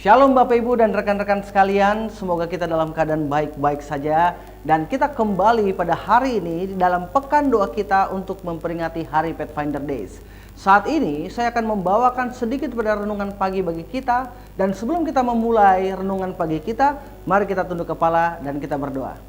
Shalom Bapak Ibu dan rekan-rekan sekalian, semoga kita dalam keadaan baik-baik saja. Dan kita kembali pada hari ini dalam pekan doa kita untuk memperingati Hari Pathfinder Days. Saat ini saya akan membawakan sedikit pada renungan pagi bagi kita. Dan sebelum kita memulai renungan pagi kita, mari kita tunduk kepala dan kita berdoa.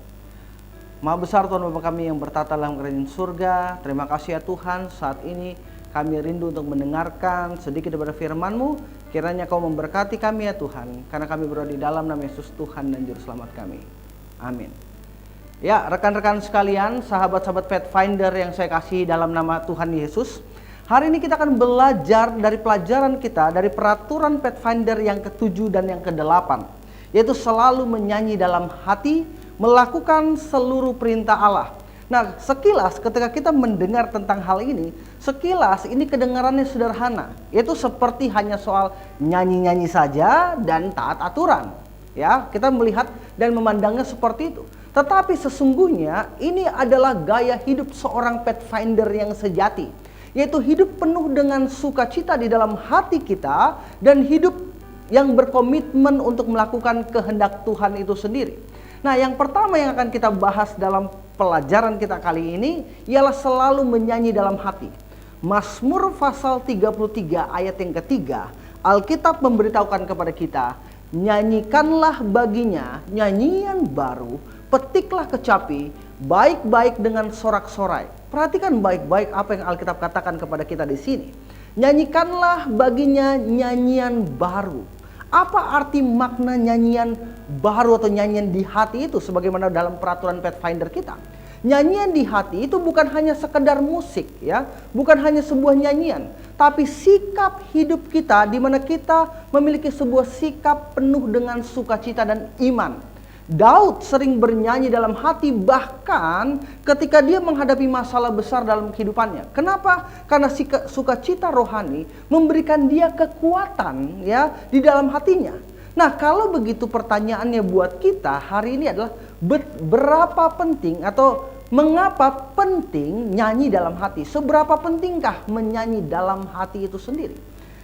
Maha besar Tuhan Bapa kami yang bertata dalam kerajaan surga, terima kasih ya Tuhan, saat ini kami rindu untuk mendengarkan sedikit daripada firman-Mu. Kiranya Kau memberkati kami ya Tuhan, karena kami berdoa di dalam nama Yesus Tuhan dan Juru Selamat kami. Amin. Ya, rekan-rekan sekalian, sahabat-sahabat Pathfinder yang saya kasih dalam nama Tuhan Yesus. Hari ini kita akan belajar dari pelajaran kita dari peraturan Pathfinder yang ke-7 dan yang ke-8. Yaitu selalu menyanyi dalam hati, melakukan seluruh perintah Allah. Nah, sekilas ketika kita mendengar tentang hal ini, sekilas ini kedengarannya sederhana, yaitu seperti hanya soal nyanyi-nyanyi saja dan taat aturan. Ya, kita melihat dan memandangnya seperti itu. Tetapi sesungguhnya ini adalah gaya hidup seorang Pathfinder yang sejati, yaitu hidup penuh dengan sukacita di dalam hati kita dan hidup yang berkomitmen untuk melakukan kehendak Tuhan itu sendiri. Nah, yang pertama yang akan kita bahas dalam pelajaran kita kali ini ialah selalu menyanyi dalam hati. Mazmur pasal 33 ayat yang ketiga, Alkitab memberitahukan kepada kita, nyanyikanlah baginya nyanyian baru, petiklah kecapi, baik-baik dengan sorak-sorai. Perhatikan baik-baik apa yang Alkitab katakan kepada kita di sini. Nyanyikanlah baginya nyanyian baru. Apa arti makna nyanyian baru atau nyanyian di hati itu sebagaimana dalam peraturan Pathfinder kita? Nyanyian di hati itu bukan hanya sekedar musik ya, bukan hanya sebuah nyanyian, tapi sikap hidup kita di mana kita memiliki sebuah sikap penuh dengan sukacita dan iman. Daud sering bernyanyi dalam hati bahkan ketika dia menghadapi masalah besar dalam kehidupannya. Kenapa? Karena sukacita rohani memberikan dia kekuatan ya di dalam hatinya. Nah, kalau begitu pertanyaannya buat kita hari ini adalah berapa penting atau mengapa penting nyanyi dalam hati? Seberapa pentingkah menyanyi dalam hati itu sendiri?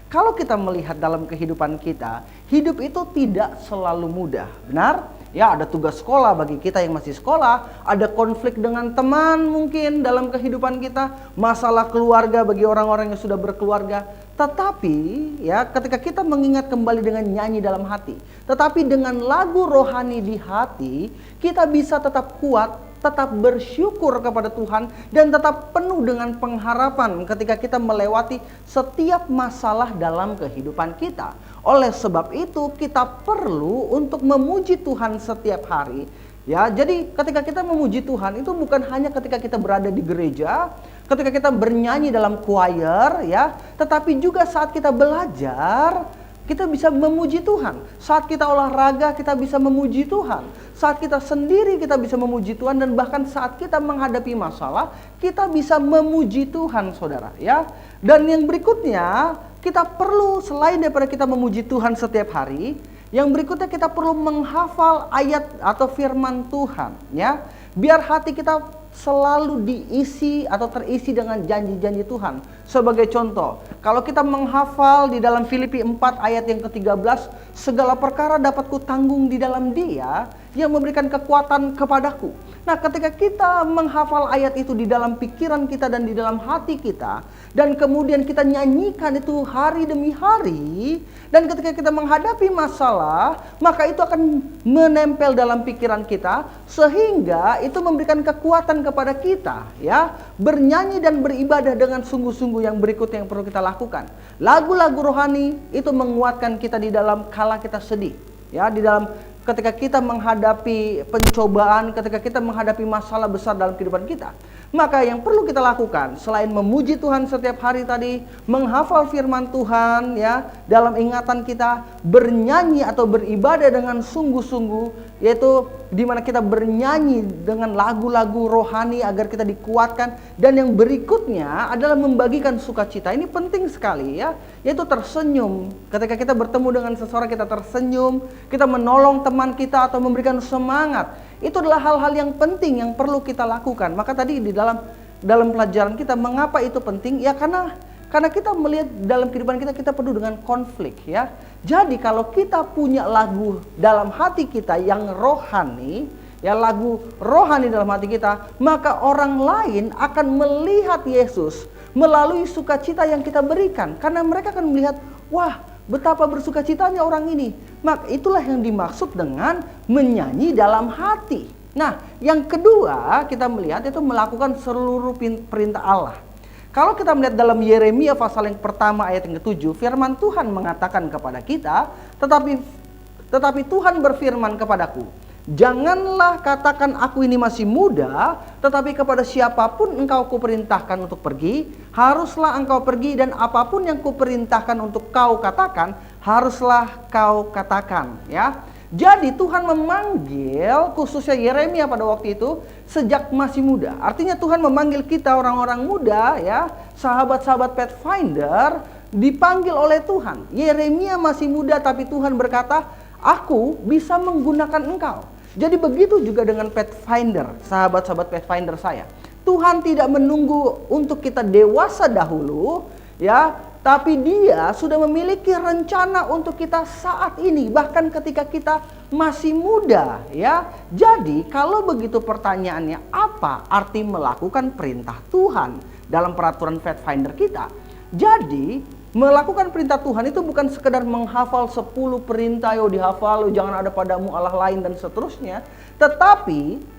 Kalau kita melihat dalam kehidupan kita, hidup itu tidak selalu mudah, benar? Ya, ada tugas sekolah bagi kita yang masih sekolah, ada konflik dengan teman mungkin dalam kehidupan kita, masalah keluarga bagi orang-orang yang sudah berkeluarga. Tetapi ya, ketika kita mengingat kembali dengan nyanyi dalam hati, tetapi dengan lagu rohani di hati, kita bisa tetap kuat, tetap bersyukur kepada Tuhan, dan tetap penuh dengan pengharapan ketika kita melewati setiap masalah dalam kehidupan kita. Oleh sebab itu kita perlu untuk memuji Tuhan setiap hari. Ya, jadi ketika kita memuji Tuhan itu bukan hanya ketika kita berada di gereja, ketika kita bernyanyi dalam choir ya, tetapi juga saat kita belajar, kita bisa memuji Tuhan. Saat kita olahraga, kita bisa memuji Tuhan. Saat kita sendiri, kita bisa memuji Tuhan. Dan bahkan saat kita menghadapi masalah, kita bisa memuji Tuhan, saudara. Ya. Dan yang berikutnya, kita perlu selain daripada kita memuji Tuhan setiap hari, yang berikutnya kita perlu menghafal ayat atau firman Tuhan. Ya. Biar hati kita selalu diisi atau terisi dengan janji-janji Tuhan. Sebagai contoh, kalau kita menghafal di dalam Filipi 4 ayat yang ke-13, segala perkara dapat kutanggung di dalam Dia yang memberikan kekuatan kepadaku. Nah, ketika kita menghafal ayat itu di dalam pikiran kita dan di dalam hati kita, dan kemudian kita nyanyikan itu hari demi hari, dan ketika kita menghadapi masalah, maka itu akan menempel dalam pikiran kita, sehingga itu memberikan kekuatan kepada kita, ya, bernyanyi dan beribadah dengan sungguh-sungguh. Yang berikutnya yang perlu kita lakukan, lagu-lagu rohani itu menguatkan kita di dalam kala kita sedih, ya, di dalam ketika kita menghadapi pencobaan, ketika kita menghadapi masalah besar dalam kehidupan kita. Maka yang perlu kita lakukan selain memuji Tuhan setiap hari tadi, menghafal firman Tuhan ya, dalam ingatan kita, bernyanyi atau beribadah dengan sungguh-sungguh, yaitu di mana kita bernyanyi dengan lagu-lagu rohani agar kita dikuatkan. Dan yang berikutnya adalah membagikan sukacita. Ini penting sekali ya, yaitu tersenyum. Ketika kita bertemu dengan seseorang, kita tersenyum, kita menolong teman kita atau memberikan semangat. Itu adalah hal-hal yang penting yang perlu kita lakukan. Maka tadi di dalam pelajaran kita, mengapa itu penting? Ya karena kita melihat dalam kehidupan kita penuh dengan konflik ya. Jadi kalau kita punya lagu dalam hati kita yang rohani, ya lagu rohani dalam hati kita, maka orang lain akan melihat Yesus melalui sukacita yang kita berikan. Karena mereka akan melihat, wah, betapa bersukacitanya orang ini. Maka itulah yang dimaksud dengan menyanyi dalam hati. Nah, yang kedua kita melihat itu melakukan seluruh perintah Allah. Kalau kita melihat dalam Yeremia pasal yang pertama ayat yang ke-7, firman Tuhan mengatakan kepada kita, tetapi Tuhan berfirman kepadaku, janganlah katakan aku ini masih muda, tetapi kepada siapapun engkau kuperintahkan untuk pergi, haruslah engkau pergi, dan apapun yang kuperintahkan untuk kau katakan, haruslah kau katakan. Ya. Jadi Tuhan memanggil khususnya Yeremia pada waktu itu sejak masih muda. Artinya Tuhan memanggil kita orang-orang muda, ya, sahabat-sahabat Pathfinder dipanggil oleh Tuhan. Yeremia masih muda tapi Tuhan berkata, aku bisa menggunakan engkau. Jadi begitu juga dengan Pathfinder, sahabat-sahabat Pathfinder saya. Tuhan tidak menunggu untuk kita dewasa dahulu, ya, tapi Dia sudah memiliki rencana untuk kita saat ini, bahkan ketika kita masih muda, ya. Jadi kalau begitu pertanyaannya, apa arti melakukan perintah Tuhan dalam peraturan Pathfinder kita? Jadi melakukan perintah Tuhan itu bukan sekedar menghafal 10 perintah, yo dihafal, jangan ada padamu Allah lain dan seterusnya. Tetapi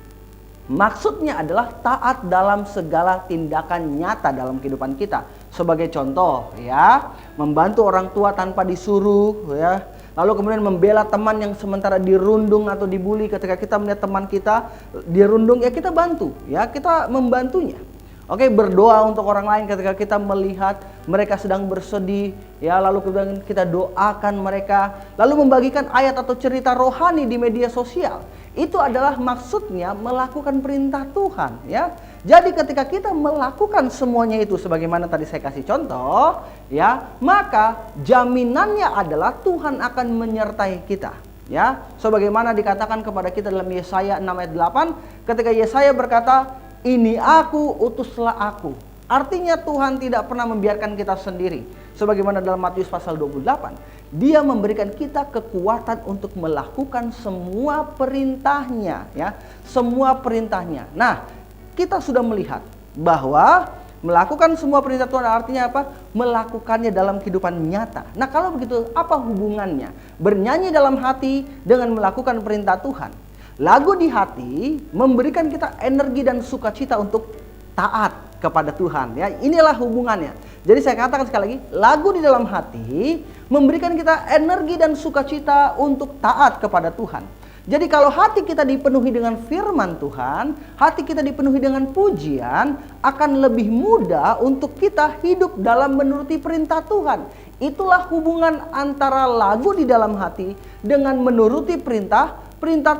maksudnya adalah taat dalam segala tindakan nyata dalam kehidupan kita. Sebagai contoh, ya, membantu orang tua tanpa disuruh, ya. Lalu kemudian membela teman yang sementara dirundung atau dibully. Ketika kita melihat teman kita dirundung, ya kita bantu, ya kita membantunya. Oke, berdoa untuk orang lain ketika kita melihat mereka sedang bersedih, ya, lalu kemudian kita doakan mereka, lalu membagikan ayat atau cerita rohani di media sosial. Itu adalah maksudnya melakukan perintah Tuhan, ya. Jadi ketika kita melakukan semuanya itu sebagaimana tadi saya kasih contoh, ya, maka jaminannya adalah Tuhan akan menyertai kita, ya. Sebagaimana dikatakan kepada kita dalam Yesaya 6 ayat 8, ketika Yesaya berkata, ini aku, utuslah aku. Artinya Tuhan tidak pernah membiarkan kita sendiri. Sebagaimana dalam Matius pasal 28, Dia memberikan kita kekuatan untuk melakukan semua perintahnya, ya, semua perintahnya. Nah, kita sudah melihat bahwa melakukan semua perintah Tuhan artinya apa? Melakukannya dalam kehidupan nyata. Nah, kalau begitu apa hubungannya bernyanyi dalam hati dengan melakukan perintah Tuhan? Lagu di hati memberikan kita energi dan sukacita untuk taat kepada Tuhan, ya. Inilah hubungannya. Jadi saya katakan sekali lagi, lagu di dalam hati memberikan kita energi dan sukacita untuk taat kepada Tuhan. Jadi kalau hati kita dipenuhi dengan firman Tuhan, hati kita dipenuhi dengan pujian, akan lebih mudah untuk kita hidup dalam menuruti perintah Tuhan. Itulah hubungan antara lagu di dalam hati dengan menuruti perintah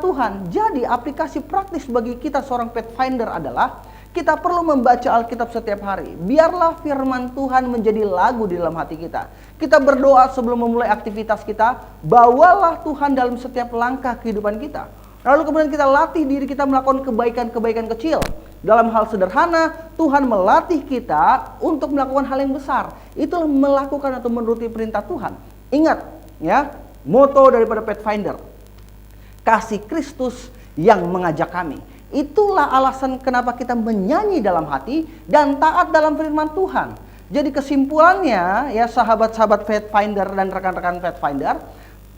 Tuhan. Jadi aplikasi praktis bagi kita seorang Pathfinder adalah kita perlu membaca Alkitab setiap hari. Biarlah firman Tuhan menjadi lagu di dalam hati kita. Kita berdoa sebelum memulai aktivitas kita. Bawalah Tuhan dalam setiap langkah kehidupan kita. Lalu kemudian kita latih diri kita melakukan kebaikan-kebaikan kecil. Dalam hal sederhana, Tuhan melatih kita untuk melakukan hal yang besar. Itulah melakukan atau menuruti perintah Tuhan. Ingat, ya, moto daripada Pathfinder, kasih Kristus yang mengajak kami. Itulah alasan kenapa kita menyanyi dalam hati dan taat dalam firman Tuhan. Jadi kesimpulannya, ya sahabat-sahabat Pathfinder dan rekan-rekan Pathfinder,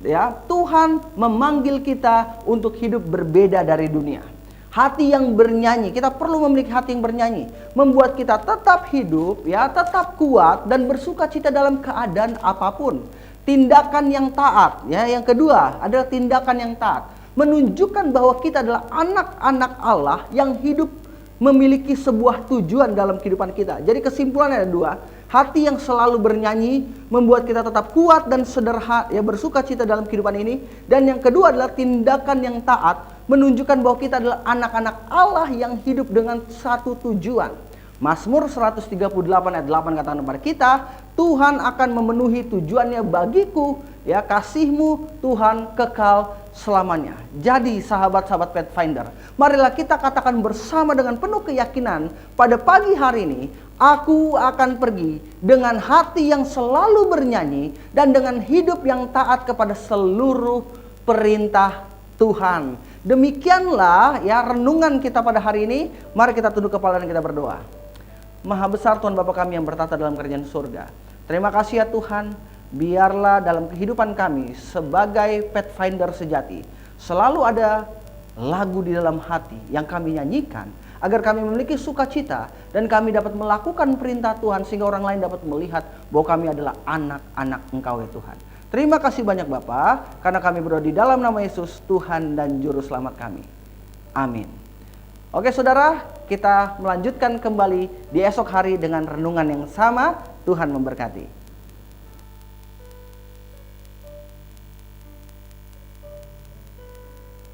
ya, Tuhan memanggil kita untuk hidup berbeda dari dunia. Hati yang bernyanyi, kita perlu memiliki hati yang bernyanyi, membuat kita tetap hidup, ya, tetap kuat dan bersukacita dalam keadaan apapun. Tindakan yang taat, ya, yang kedua adalah tindakan yang taat. Menunjukkan bahwa kita adalah anak-anak Allah yang hidup memiliki sebuah tujuan dalam kehidupan kita. Jadi kesimpulannya ada dua. Hati yang selalu bernyanyi membuat kita tetap kuat dan sederhana, ya, bersukacita dalam kehidupan ini. Dan yang kedua adalah tindakan yang taat, menunjukkan bahwa kita adalah anak-anak Allah yang hidup dengan satu tujuan. Mazmur 138 ayat 8 katakan kepada kita, Tuhan akan memenuhi tujuannya bagiku, ya, kasih-Mu Tuhan kekal selamanya. Jadi sahabat-sahabat Pathfinder, marilah kita katakan bersama dengan penuh keyakinan pada pagi hari ini, aku akan pergi dengan hati yang selalu bernyanyi dan dengan hidup yang taat kepada seluruh perintah Tuhan. Demikianlah ya renungan kita pada hari ini. Mari kita tunduk kepala dan kita berdoa. Maha besar Tuhan Bapa kami yang bertata dalam kerajaan surga. Terima kasih ya Tuhan, biarlah dalam kehidupan kami sebagai Pathfinder sejati selalu ada lagu di dalam hati yang kami nyanyikan, agar kami memiliki sukacita dan kami dapat melakukan perintah Tuhan sehingga orang lain dapat melihat bahwa kami adalah anak-anak Engkau ya Tuhan. Terima kasih banyak Bapa, karena kami berdoa di dalam nama Yesus, Tuhan dan Juru Selamat kami. Amin. Oke saudara, kita melanjutkan kembali di esok hari dengan renungan yang sama. Tuhan memberkati.